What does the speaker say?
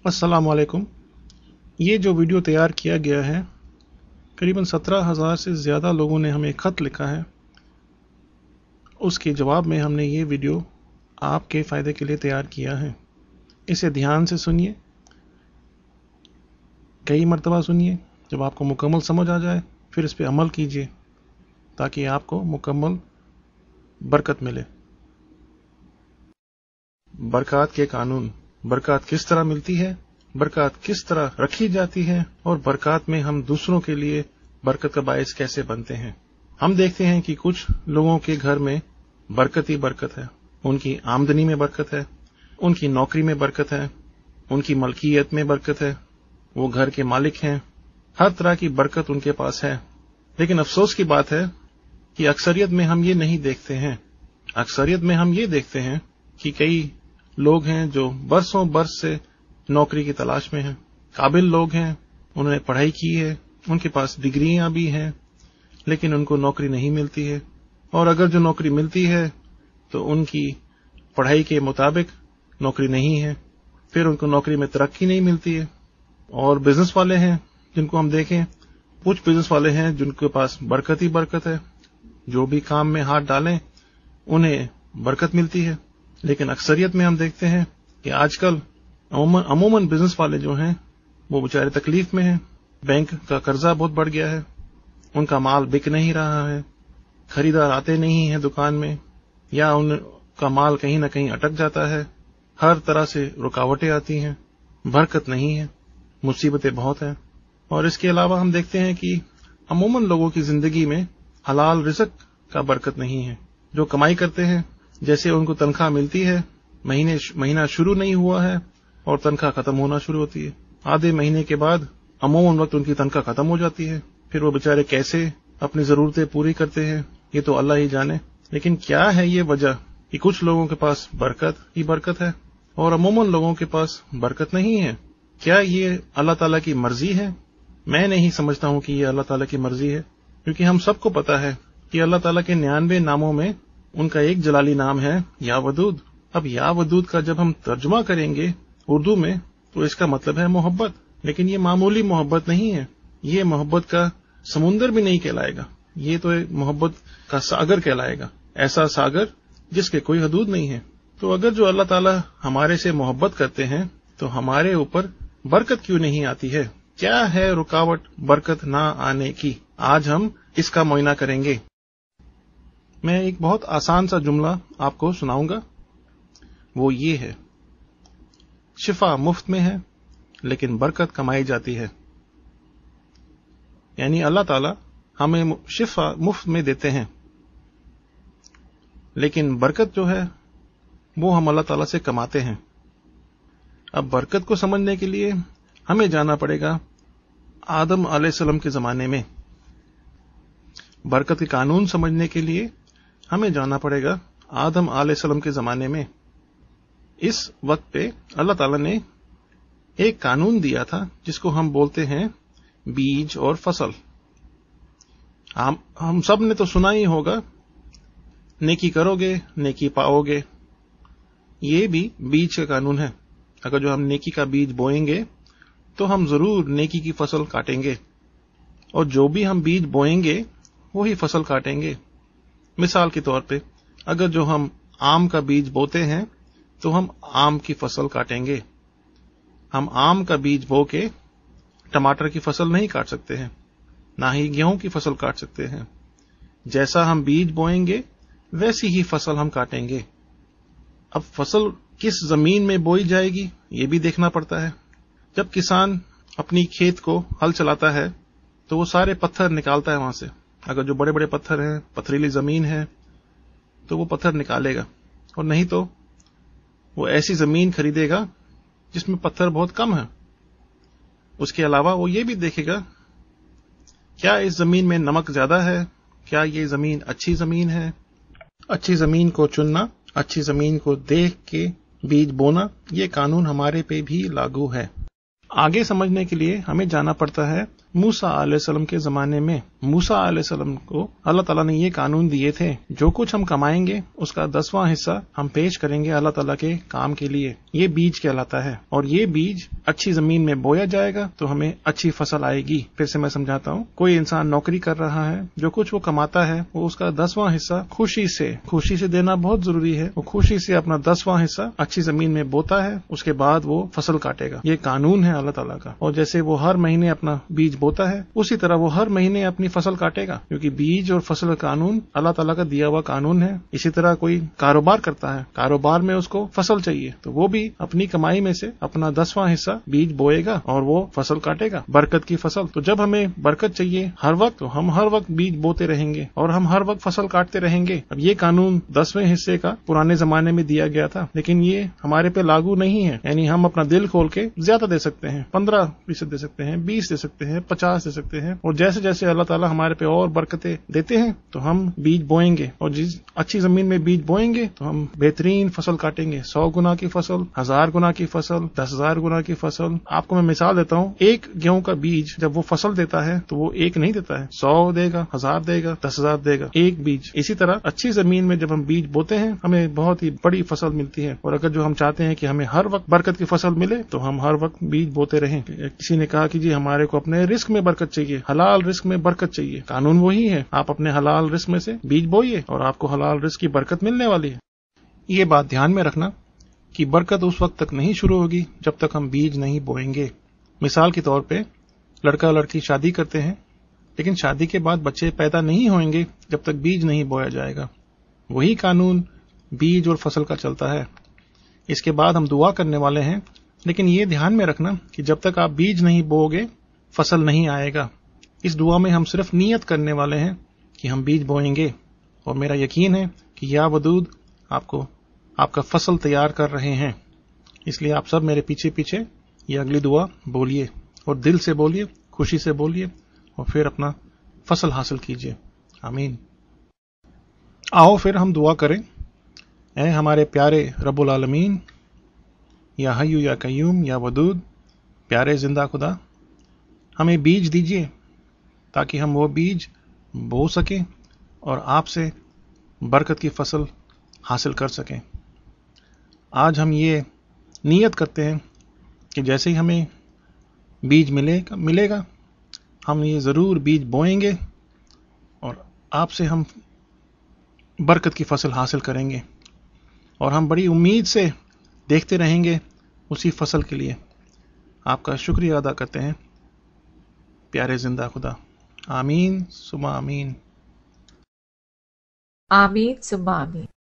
अस्सलाम वालेकुम। ये जो वीडियो तैयार किया गया है, करीबन 17,000 से ज़्यादा लोगों ने हमें ख़त लिखा है। उसके जवाब में हमने ये वीडियो आपके फ़ायदे के लिए तैयार किया है। इसे ध्यान से सुनिए, कई मरतबा सुनिए। जब आपको मुकम्मल समझ आ जाए फिर इस पर अमल कीजिए ताकि आपको मुकम्मल बरकत मिले। बरकत के कानून। बरकत किस तरह मिलती है, बरकत किस तरह रखी जाती है और बरकत में हम दूसरों के लिए बरकत का बायस कैसे बनते हैं। हम देखते हैं कि कुछ लोगों के घर में बरकत ही बरकत है। उनकी आमदनी में बरकत है, उनकी नौकरी में बरकत है, उनकी मलकियत में बरकत है, वो घर के मालिक हैं, हर तरह की बरकत उनके पास है। लेकिन अफसोस की बात है कि अक्सरियत में हम ये नहीं देखते हैं। अक्सरियत में हम ये देखते हैं कि कई लोग हैं जो बरसों बरस से नौकरी की तलाश में हैं। काबिल लोग हैं, उन्होंने पढ़ाई की है, उनके पास डिग्रियां भी हैं, लेकिन उनको नौकरी नहीं मिलती है। और अगर जो नौकरी मिलती है तो उनकी पढ़ाई के मुताबिक नौकरी नहीं है, फिर उनको नौकरी में तरक्की नहीं मिलती है। और बिजनेस वाले हैं जिनको हम देखें, कुछ बिजनेस वाले हैं जिनके पास बरकत ही बरकत है। जो भी काम में हाथ डालें उन्हें बरकत मिलती है। लेकिन अक्सरियत में हम देखते हैं कि आजकल अमूमन बिजनेस वाले जो हैं वो बेचारे तकलीफ में हैं। बैंक का कर्जा बहुत बढ़ गया है, उनका माल बिक नहीं रहा है, खरीदार आते नहीं हैं दुकान में, या उनका माल कहीं न कहीं अटक जाता है। हर तरह से रुकावटें आती हैं, बरकत नहीं है, मुसीबतें बहुत हैं। और इसके अलावा हम देखते हैं कि अमूमन लोगों की जिंदगी में हलाल रिज़्क का बरकत नहीं है। जो कमाई करते हैं, जैसे उनको तनख्वाह मिलती है, महीना शुरू नहीं हुआ है और तनख्वाह खत्म होना शुरू होती है। आधे महीने के बाद अमूमन वक्त उनकी तनख्वाह खत्म हो जाती है। फिर वो बेचारे कैसे अपनी जरूरतें पूरी करते हैं ये तो अल्लाह ही जाने। लेकिन क्या है ये वजह कि कुछ लोगों के पास बरकत ही बरकत है और अमूमन लोगों के पास बरकत नहीं है? क्या ये अल्लाह ताला की मर्जी है? मैं नहीं समझता हूं कि ये अल्लाह ताला की मर्जी है, क्योंकि हम सबको पता है कि अल्लाह ताला के 99 नामों में उनका एक जलाली नाम है या वदूद। अब या वदूद का जब हम तर्जुमा करेंगे उर्दू में तो इसका मतलब है मोहब्बत। लेकिन ये मामूली मोहब्बत नहीं है, ये मोहब्बत का समुंदर भी नहीं कहलाएगा, ये तो एक मोहब्बत का सागर कहलाएगा। ऐसा सागर जिसके कोई हदूद नहीं है। तो अगर जो अल्लाह ताला हमारे से मोहब्बत करते हैं तो हमारे ऊपर बरकत क्यों नहीं आती है? क्या है रुकावट बरकत ना आने की? आज हम इसका मुआयना करेंगे। मैं एक बहुत आसान सा जुमला आपको सुनाऊंगा, वो ये है, शिफा मुफ्त में है लेकिन बरकत कमाई जाती है। यानी अल्लाह ताला हमें शिफा मुफ्त में देते हैं, लेकिन बरकत जो है वो हम अल्लाह ताला से कमाते हैं। अब बरकत को समझने के लिए हमें जाना पड़ेगा आदम अलैहिस्सलाम के जमाने में। बरकत के कानून समझने के लिए हमें जाना पड़ेगा आदम अलैहिस्सलाम के जमाने में। इस वक्त पे अल्लाह ताला ने एक कानून दिया था जिसको हम बोलते हैं बीज और फसल। हम सब ने तो सुना ही होगा, नेकी करोगे नेकी पाओगे। ये भी बीज का कानून है। अगर जो हम नेकी का बीज बोएंगे तो हम जरूर नेकी की फसल काटेंगे, और जो भी हम बीज बोएंगे वही फसल काटेंगे। मिसाल के तौर पे अगर जो हम आम का बीज बोते हैं तो हम आम की फसल काटेंगे। हम आम का बीज बो के टमाटर की फसल नहीं काट सकते हैं, ना ही गेहूं की फसल काट सकते हैं। जैसा हम बीज बोएंगे वैसी ही फसल हम काटेंगे। अब फसल किस जमीन में बोई जाएगी ये भी देखना पड़ता है। जब किसान अपनी खेत को हल चलाता है तो वो सारे पत्थर निकालता है वहां से। अगर जो बड़े बड़े पत्थर हैं, पथरीली जमीन है, तो वो पत्थर निकालेगा, और नहीं तो वो ऐसी जमीन खरीदेगा जिसमें पत्थर बहुत कम है। उसके अलावा वो ये भी देखेगा क्या इस जमीन में नमक ज्यादा है, क्या ये जमीन अच्छी जमीन है। अच्छी जमीन को चुनना, अच्छी जमीन को देख के बीज बोना, ये कानून हमारे पे भी लागू है। आगे समझने के लिए हमें जाना पड़ता है موسیٰ علیہ السلام کے زمانے میں موسیٰ علیہ السلام کو اللہ تعالیٰ نے یہ قانون دیے تھے، جو کچھ ہم کمائیں گے اس کا 10واں حصہ ہم پیش کریں گے اللہ تعالیٰ کے کام کے لیے. یہ بیج کہلاتا ہے، اور یہ بیج اچھی زمین میں بویا جائے گا تو ہمیں اچھی فصل آئے گی. پھر سے میں سمجھاتا ہوں. کوئی انسان نوکری کر رہا ہے، جو کچھ وہ کماتا ہے وہ اس کا 10واں حصہ خوشی سے دینا بہت ضروری ہے. وہ خوشی سے اپنا 10واں حصہ اچھی زمین میں بوتا ہے، اس کے بعد وہ فصل کاٹے گا. یہ قانون ہے اللہ تعالیٰ کا. اور جیسے وہ ہر مہینے اپنا بیج بوتا ہے، اسی طرح وہ ہر مہینے اپنی فصل کاٹے گا، کیونکہ بیج اور فصل کا قانون اللہ تعالیٰ کا دیا ہوا قانون ہے. اسی طرح کوئی کاروبار کرتا ہے، کاروبار میں اس کو فصل چاہیے، تو وہ بھی اپنی کمائی میں سے اپنا 10واں حصہ بیج بوئے گا اور وہ فصل کاٹے گا، برکت کی فصل. تو جب ہمیں برکت چاہیے ہر وقت، تو ہم ہر وقت بیج بوتے رہیں گے اور ہم ہر وقت فصل کاٹتے رہیں گے. اب یہ قانون 10ویں حصے کا پرانے زمانے میں دیا گیا تھا، لیکن یہ ہمارے پہ لاگو نہیں ہے. یعنی ہم اپنا دل کھول کے زیادہ دے سکتے ہیں، 15% دے سکتے ہیں، 20 دے سکتے ہیں، 50 دے سکتے ہیں. اور جیسے جیسے اللہ تعالیٰ ہمارے پہ اور برکتیں دیتے ہیں تو ہم بیج بوئیں گے، اور جس اچھی زمین میں بیج بوئیں گے تو ہم بہترین فصل کاٹیں گے. 100 گنا کی فصل، 1000 گنا کی فصل، 10,000 گنا کی فصل. آپ کو میں مثال دیتا ہوں. ایک گیہوں کا بیج جب وہ فصل دیتا ہے تو وہ ایک نہیں دیتا ہے، 100 دے گا، 1000 دے گا، 10,000 دے گا، ایک بیج. اسی طرح اچھی زمین میں جب ہم بیج بوتے ہیں ہمیں بہت ہی بڑی فصل ملتی ہے. اور اگر جو ہم چاہتے ہیں کہ ہمیں ہر وقت برکت کی فصل ملے تو ہم ہر وقت بیج بوتے رہیں. کسی نے کہا کہ جی ہمارے کو اپنے رزق میں برکت چاہیے، حلال رزق میں برکت چاہیے. قانون وہی ہے، آپ اپنے حلال رزق میں سے بیج بوئیے اور آپ کو حلال رزق کی برکت ملنے والی ہے. یہ بات دھیان میں رکھنا کہ برکت اس وقت تک نہیں شروع ہوگی جب تک ہم بیج نہیں بوئیں گے. مثال کے طور پہ لڑکا لڑکی شادی کرتے ہیں، لیکن شادی کے بعد بچے پیدا نہیں ہوئیں گے جب تک بیج نہیں بویا جائے گا. وہی قانون بیج اور فصل کا چلتا ہے. اس کے بعد ہم دعا کرنے والے ہیں، لیکن یہ دھیان میں رکھنا کہ جب تک آپ بیج نہیں بو گے فصل نہیں آئے گا. اس دعا میں ہم صرف نیت کرنے والے ہیں کہ ہم بیج بوئیں گے، اور میرا یقین ہے کہ یا ودود آپ کا فصل تیار کر رہے ہیں. اس لیے آپ سب میرے پیچھے پیچھے یہ اگلی دعا بولیے، اور دل سے بولیے، خوشی سے بولیے، اور پھر اپنا فصل حاصل کیجیے. آمین. آؤ پھر ہم دعا کریں. اے ہمارے پیارے رب العالمین، یا حیو یا قیوم یا ودود، پیارے زندہ خدا، ہمیں بیج دیجیے تاکہ ہم وہ بیج بو سکیں اور آپ سے برکت کی فصل حاصل کر سکیں. آج ہم یہ نیت کرتے ہیں کہ جیسے ہی ہمیں بیج ملے گا ہم یہ ضرور بیج بوئیں گے اور آپ سے ہم برکت کی فصل حاصل کریں گے، اور ہم بڑی امید سے دیکھتے رہیں گے اسی فصل کے لیے. آپ کا شکریہ ادا کرتے ہیں پیارے زندہ خدا. آمین ثم آمین. آمین ثم آمین.